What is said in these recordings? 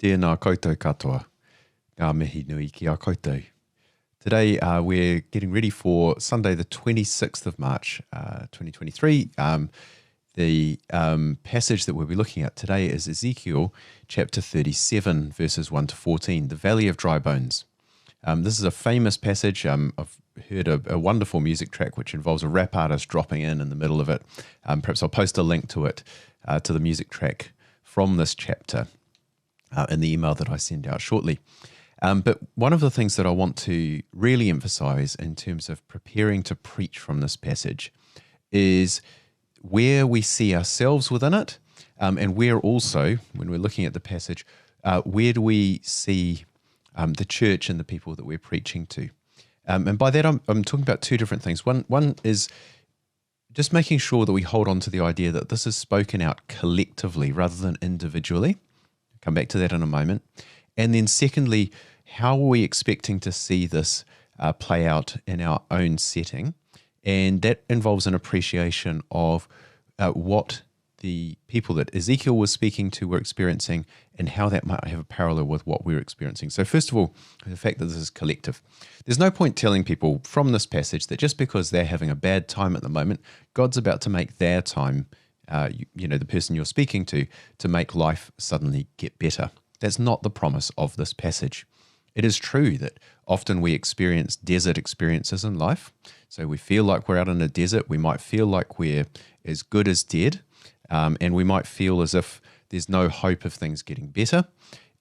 Tēnā koutou katoa, ngā mihi nui ki a koutou. Today we're getting ready for Sunday the 26th of March 2023. The passage that we'll be looking at today is Ezekiel chapter 37 verses 1 to 14, the Valley of Dry Bones. This is a famous passage. I've heard a wonderful music track which involves a rap artist dropping in the middle of it. Perhaps I'll post a link to it, to the music track from this chapter in the email that I send out shortly. But one of the things that I want to really emphasize in terms of preparing to preach from this passage is where we see ourselves within it, and where also, when we're looking at the passage, where do we see the church and the people that we're preaching to. And by that, I'm talking about two different things. One is just making sure that we hold on to the idea that this is spoken out collectively rather than individually. Come back to that in a moment. And then secondly, how are we expecting to see this play out in our own setting? And that involves an appreciation of what the people that Ezekiel was speaking to were experiencing and how that might have a parallel with what we're experiencing. So first of all, the fact that this is collective. There's no point telling people from this passage that just because they're having a bad time at the moment, God's about to make their time, the person you're speaking to make life suddenly get better. That's not the promise of this passage. It is true that often we experience desert experiences in life. So we feel like we're out in a desert. We might feel like we're as good as dead. And we might feel as if there's no hope of things getting better.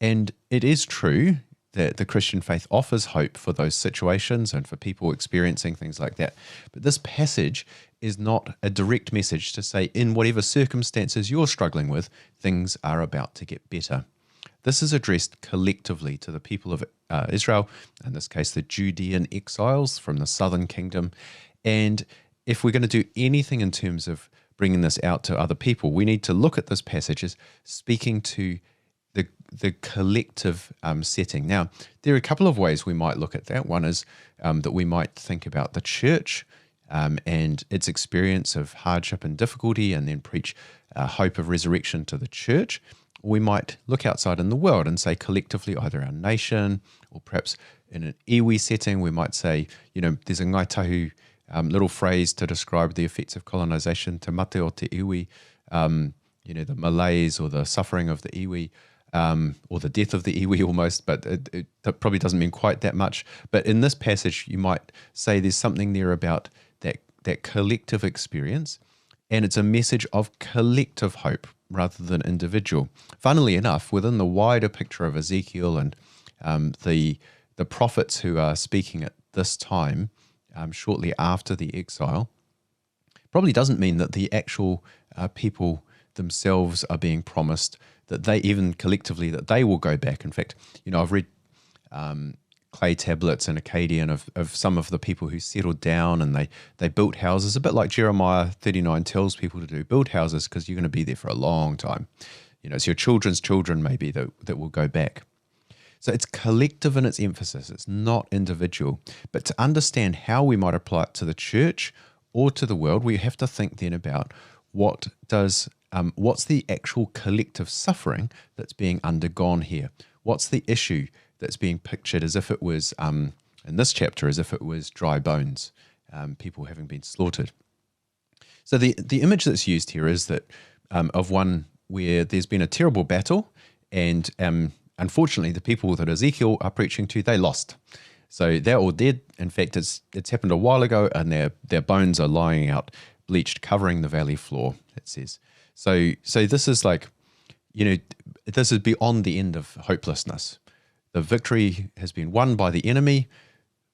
And it is true that the Christian faith offers hope for those situations and for people experiencing things like that. But this passage is not a direct message to say, in whatever circumstances you're struggling with, things are about to get better. This is addressed collectively to the people of Israel, in this case, the Judean exiles from the southern kingdom. And if we're going to do anything in terms of bringing this out to other people, we need to look at this passage as speaking to the collective setting. Now, there are a couple of ways we might look at that. One is that we might think about the church and its experience of hardship and difficulty, and then preach hope of resurrection to the church. We might look outside in the world and say collectively either our nation, or perhaps in an iwi setting, we might say, there's a ngaitahu little phrase to describe the effects of colonization, te mate o te iwi, the malaise or the suffering of the iwi, or the death of the iwi almost, but it probably doesn't mean quite that much. But in this passage, you might say there's something there about that collective experience, and it's a message of collective hope rather than individual. Funnily enough, within the wider picture of Ezekiel and the prophets who are speaking at this time, shortly after the exile, probably doesn't mean that the actual people themselves are being promised that they, even collectively, that they will go back. In fact, I've read clay tablets in Akkadian of some of the people who settled down and they built houses, a bit like Jeremiah 39 tells people to do, build houses because you're going to be there for a long time. It's your children's children maybe that will go back. So it's collective in its emphasis. It's not individual. But to understand how we might apply it to the church or to the world, we have to think then about what's the actual collective suffering that's being undergone here? What's the issue that's being pictured as if it was, in this chapter, as if it was dry bones, people having been slaughtered? So the image that's used here is that of one where there's been a terrible battle, and unfortunately, the people that Ezekiel are preaching to, they lost. So they're all dead. In fact, it's happened a while ago, and their bones are lying out, bleached, covering the valley floor, it says. So this is like, this is beyond the end of hopelessness. The victory has been won by the enemy.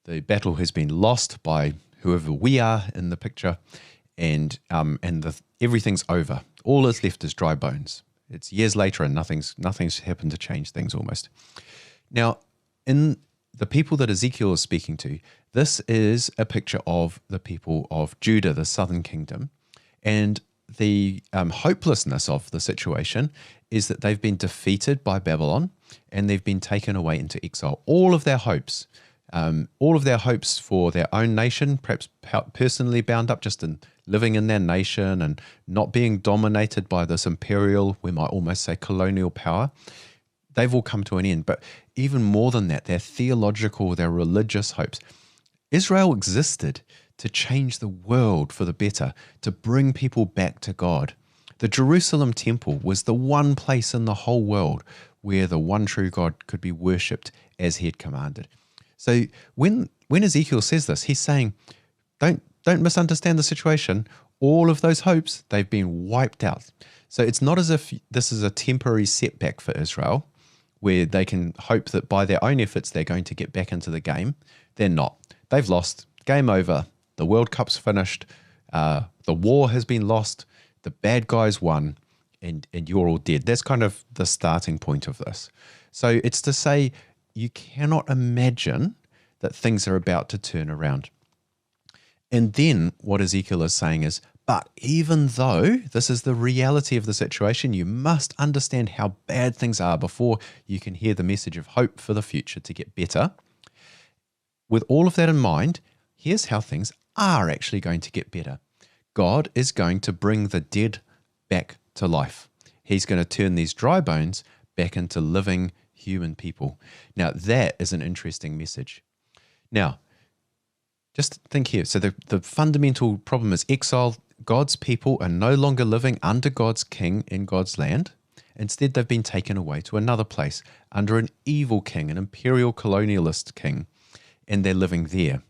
The battle has been lost by whoever we are in the picture, and everything's over. All that's left is dry bones. It's years later and nothing's happened to change things almost. Now, in the people that Ezekiel is speaking to, this is a picture of the people of Judah, the southern kingdom. And the hopelessness of the situation is that they've been defeated by Babylon and they've been taken away into exile. All of their hopes for their own nation, perhaps personally bound up just in living in their nation and not being dominated by this imperial, we might almost say colonial power, they've all come to an end. But even more than that, their theological, their religious hopes. Israel existed to change the world for the better, to bring people back to God. The Jerusalem temple was the one place in the whole world where the one true God could be worshipped as he had commanded. So when Ezekiel says this, he's saying, don't misunderstand the situation. All of those hopes, they've been wiped out. So it's not as if this is a temporary setback for Israel where they can hope that by their own efforts they're going to get back into the game. They're not. They've lost. Game over. The World Cup's finished. The war has been lost. The bad guys won, and you're all dead. That's kind of the starting point of this. So it's to say you cannot imagine that things are about to turn around. And then what Ezekiel is saying is, but even though this is the reality of the situation, you must understand how bad things are before you can hear the message of hope for the future to get better. With all of that in mind, here's how things are actually going to get better. God is going to bring the dead back to life. He's going to turn these dry bones back into living human people. Now, that is an interesting message. Now, just think here. So the fundamental problem is exile. God's people are no longer living under God's king in God's land. Instead, they've been taken away to another place under an evil king, an imperial colonialist king, and they're living there.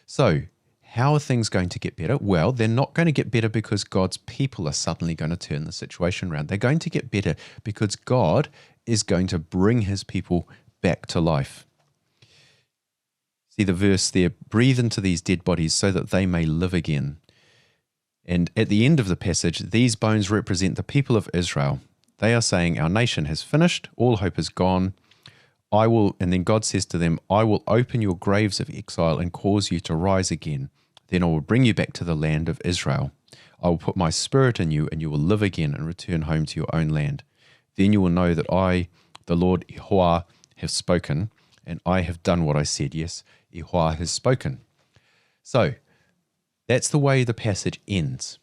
So how are things going to get better? Well, they're not going to get better because God's people are suddenly going to turn the situation around. They're going to get better because God is going to bring his people back to life. See the verse there, breathe into these dead bodies so that they may live again. And at the end of the passage, these bones represent the people of Israel. They are saying, our nation has finished, all hope is gone. And then God says to them, I will open your graves of exile and cause you to rise again. Then I will bring you back to the land of Israel. I will put my spirit in you, and you will live again and return home to your own land. Then you will know that I, the Lord Yahuwah, have spoken, and I have done what I said. Yes, Yahuwah has spoken. So that's the way the passage ends.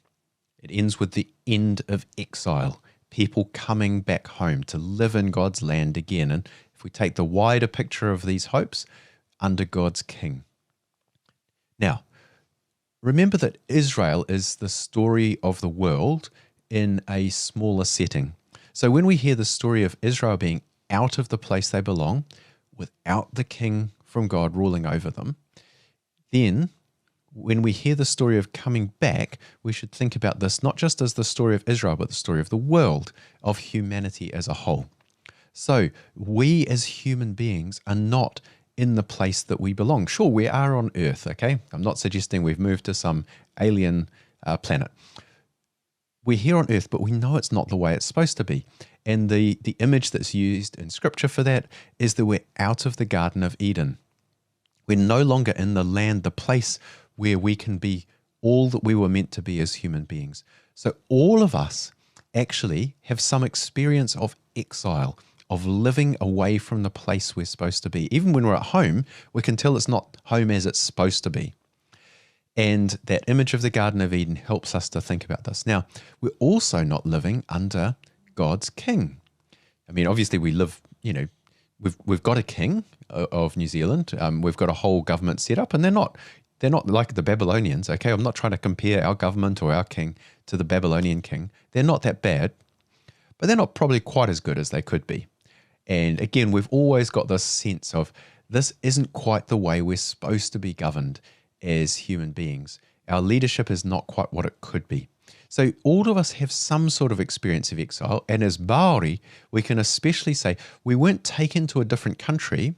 It ends with the end of exile, people coming back home to live in God's land again. And if we take the wider picture of these hopes, under God's king. Now, remember that Israel is the story of the world in a smaller setting. So when we hear the story of Israel being out of the place they belong, without the king from God ruling over them, then when we hear the story of coming back, we should think about this not just as the story of Israel, but the story of the world, of humanity as a whole. So we as human beings are not in the place that we belong. Sure, we are on Earth, okay? I'm not suggesting we've moved to some alien planet. We're here on Earth, but we know it's not the way it's supposed to be. And the image that's used in Scripture for that is that we're out of the Garden of Eden. We're no longer in the land, the place where we can be all that we were meant to be as human beings. So all of us actually have some experience of exile, of living away from the place we're supposed to be. Even when we're at home, we can tell it's not home as it's supposed to be. And that image of the Garden of Eden helps us to think about this. Now, we're also not living under God's king. I mean, obviously we live, we've got a king of New Zealand. We've got a whole government set up, and they're not like the Babylonians, okay? I'm not trying to compare our government or our king to the Babylonian king. They're not that bad, but they're not probably quite as good as they could be. And again, we've always got this sense of this isn't quite the way we're supposed to be governed as human beings. Our leadership is not quite what it could be. So all of us have some sort of experience of exile. And as Maori, we can especially say we weren't taken to a different country,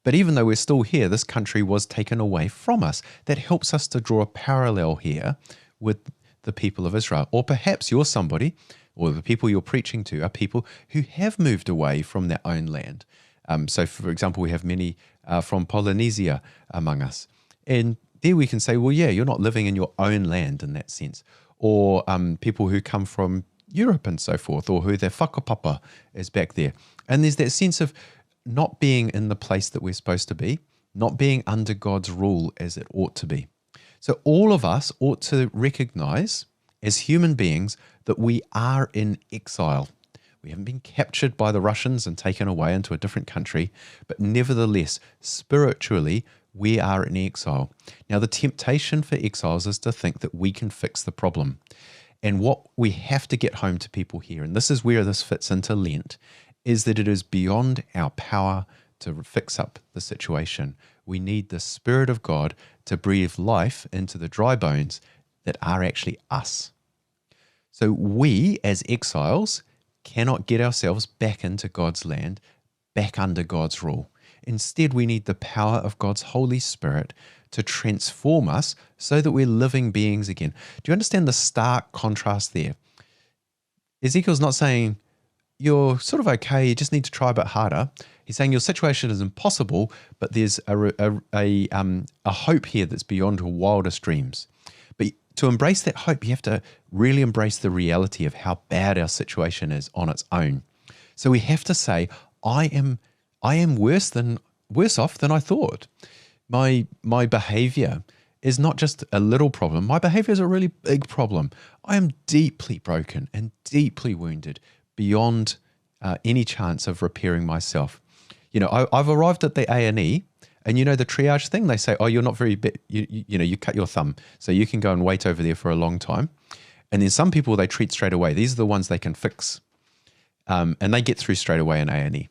but even though we're still here, this country was taken away from us. That helps us to draw a parallel here with the people of Israel. Or perhaps you're somebody, or the people you're preaching to are people who have moved away from their own land. So, for example, we have many from Polynesia among us. And there we can say, well, yeah, you're not living in your own land in that sense. Or people who come from Europe and so forth, or who their whakapapa is back there. And there's that sense of not being in the place that we're supposed to be, not being under God's rule as it ought to be. So all of us ought to recognize as human beings that we are in exile. We haven't been captured by the Russians and taken away into a different country, but nevertheless, spiritually, we are in exile. Now, the temptation for exiles is to think that we can fix the problem. And what we have to get home to people here, and this is where this fits into Lent, is that it is beyond our power to fix up the situation. We need the Spirit of God to breathe life into the dry bones that are actually us. So we, as exiles, cannot get ourselves back into God's land, back under God's rule. Instead, we need the power of God's Holy Spirit to transform us so that we're living beings again. Do you understand the stark contrast there? Ezekiel's not saying, you're sort of okay, you just need to try a bit harder. He's saying your situation is impossible, but there's a hope here that's beyond your wildest dreams. But to embrace that hope, you have to really embrace the reality of how bad our situation is on its own. So we have to say, I am worse off than I thought. My behavior is not just a little problem. My behavior is a really big problem. I am deeply broken and deeply wounded beyond any chance of repairing myself. You know, I've arrived at the A&E, and you know the triage thing. They say, "Oh, you're not very bit. You cut your thumb, so you can go and wait over there for a long time." And then some people they treat straight away. These are the ones they can fix, and they get through straight away in A&E.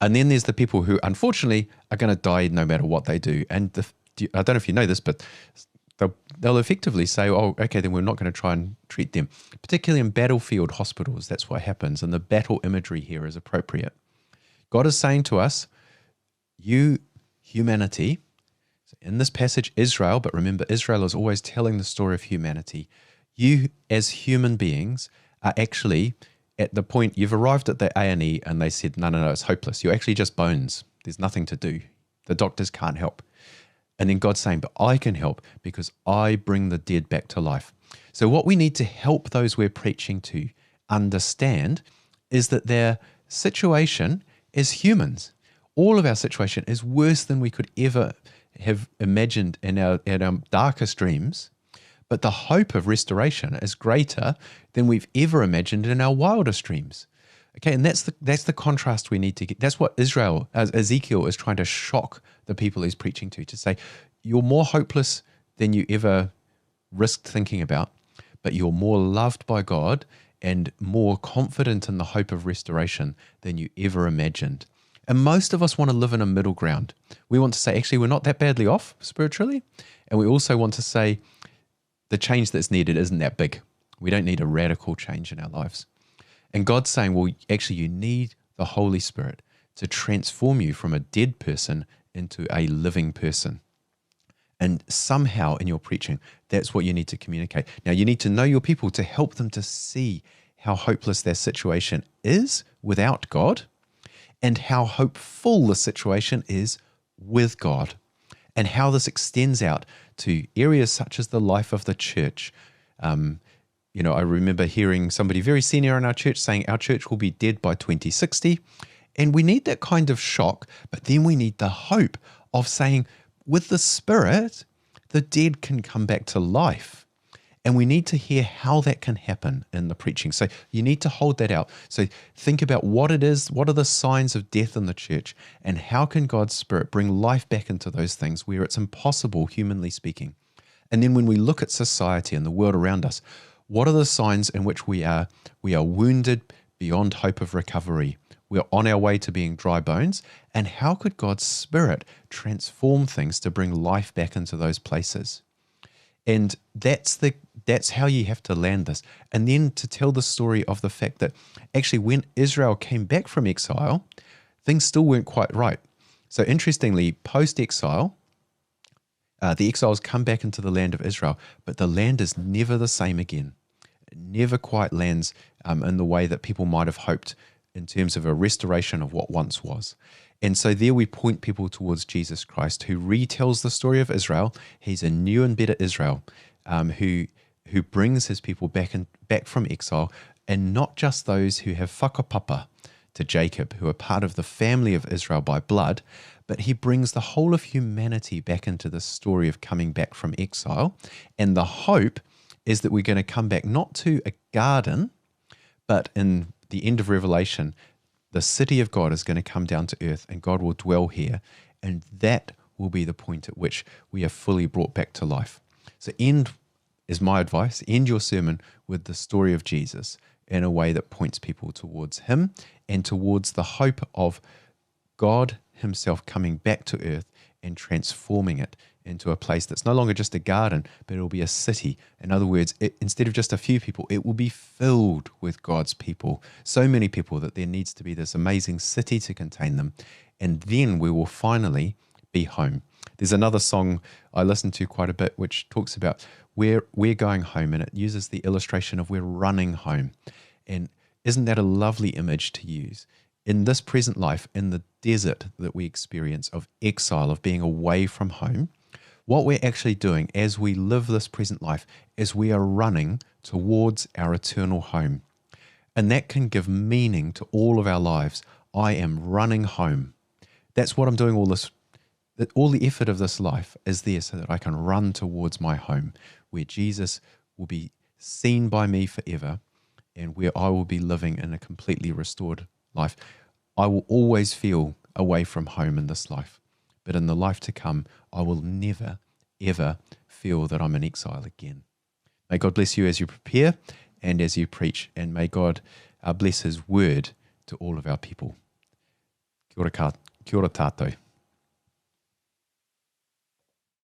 And then there's the people who, unfortunately, are going to die no matter what they do. And I don't know if you know this, but they'll effectively say, oh, okay, then we're not going to try and treat them. Particularly in battlefield hospitals, that's what happens. And the battle imagery here is appropriate. God is saying to us, you, humanity, in this passage, Israel, but remember, Israel is always telling the story of humanity. You, as human beings, are actually at the point you've arrived at the A&E and they said, no, it's hopeless. You're actually just bones. There's nothing to do. The doctors can't help. And then God's saying, but I can help because I bring the dead back to life. So what we need to help those we're preaching to understand is that their situation as humans, all of our situation is worse than we could ever have imagined in our darkest dreams. But the hope of restoration is greater than we've ever imagined in our wildest dreams. Okay, and that's the contrast we need to get. That's what Ezekiel is trying to shock the people he's preaching to say, you're more hopeless than you ever risked thinking about, but you're more loved by God and more confident in the hope of restoration than you ever imagined. And most of us want to live in a middle ground. We want to say, actually, we're not that badly off spiritually. And we also want to say, the change that's needed isn't that big. We don't need a radical change in our lives. And God's saying, well, actually, you need the Holy Spirit to transform you from a dead person into a living person. And somehow in your preaching, that's what you need to communicate. Now, you need to know your people to help them to see how hopeless their situation is without God and how hopeful the situation is with God, and how this extends out to areas such as the life of the church. I remember hearing somebody very senior in our church saying our church will be dead by 2060. And we need that kind of shock, but then we need the hope of saying, with the Spirit, the dead can come back to life. And we need to hear how that can happen in the preaching. So you need to hold that out. So think about what it is, what are the signs of death in the church, and how can God's Spirit bring life back into those things where it's impossible, humanly speaking. And then when we look at society and the world around us, what are the signs in which we are wounded beyond hope of recovery? We're on our way to being dry bones. And how could God's Spirit transform things to bring life back into those places? And that's how you have to land this. And then to tell the story of the fact that actually when Israel came back from exile, things still weren't quite right. So interestingly, post-exile, the exiles come back into the land of Israel, but the land is never the same again. It never quite lands in the way that people might have hoped in terms of a restoration of what once was. And so there we point people towards Jesus Christ, who retells the story of Israel. He's a new and better Israel, who brings his people back from exile, and not just those who have whakapapa to Jacob, who are part of the family of Israel by blood, but he brings the whole of humanity back into the story of coming back from exile. And the hope is that we're going to come back not to a garden, but in the end of Revelation, the city of God is going to come down to earth and God will dwell here. And that will be the point at which we are fully brought back to life. So is my advice, end your sermon with the story of Jesus in a way that points people towards him and towards the hope of God himself coming back to earth and transforming it into a place that's no longer just a garden, but it will be a city. In other words, instead of just a few people, it will be filled with God's people. So many people that there needs to be this amazing city to contain them. And then we will finally be home. There's another song I listen to quite a bit, which talks about we're going home, and it uses the illustration of we're running home. And isn't that a lovely image to use? In this present life, in the desert that we experience of exile, of being away from home, what we're actually doing as we live this present life is we are running towards our eternal home. And that can give meaning to all of our lives. I am running home. That's what I'm doing all the effort of this life is there so that I can run towards my home, where Jesus will be seen by me forever and where I will be living in a completely restored life. I will always feel away from home in this life, but in the life to come, I will never, ever feel that I'm in exile again. May God bless you as you prepare and as you preach, and may God bless his word to all of our people. Kia ora tātou.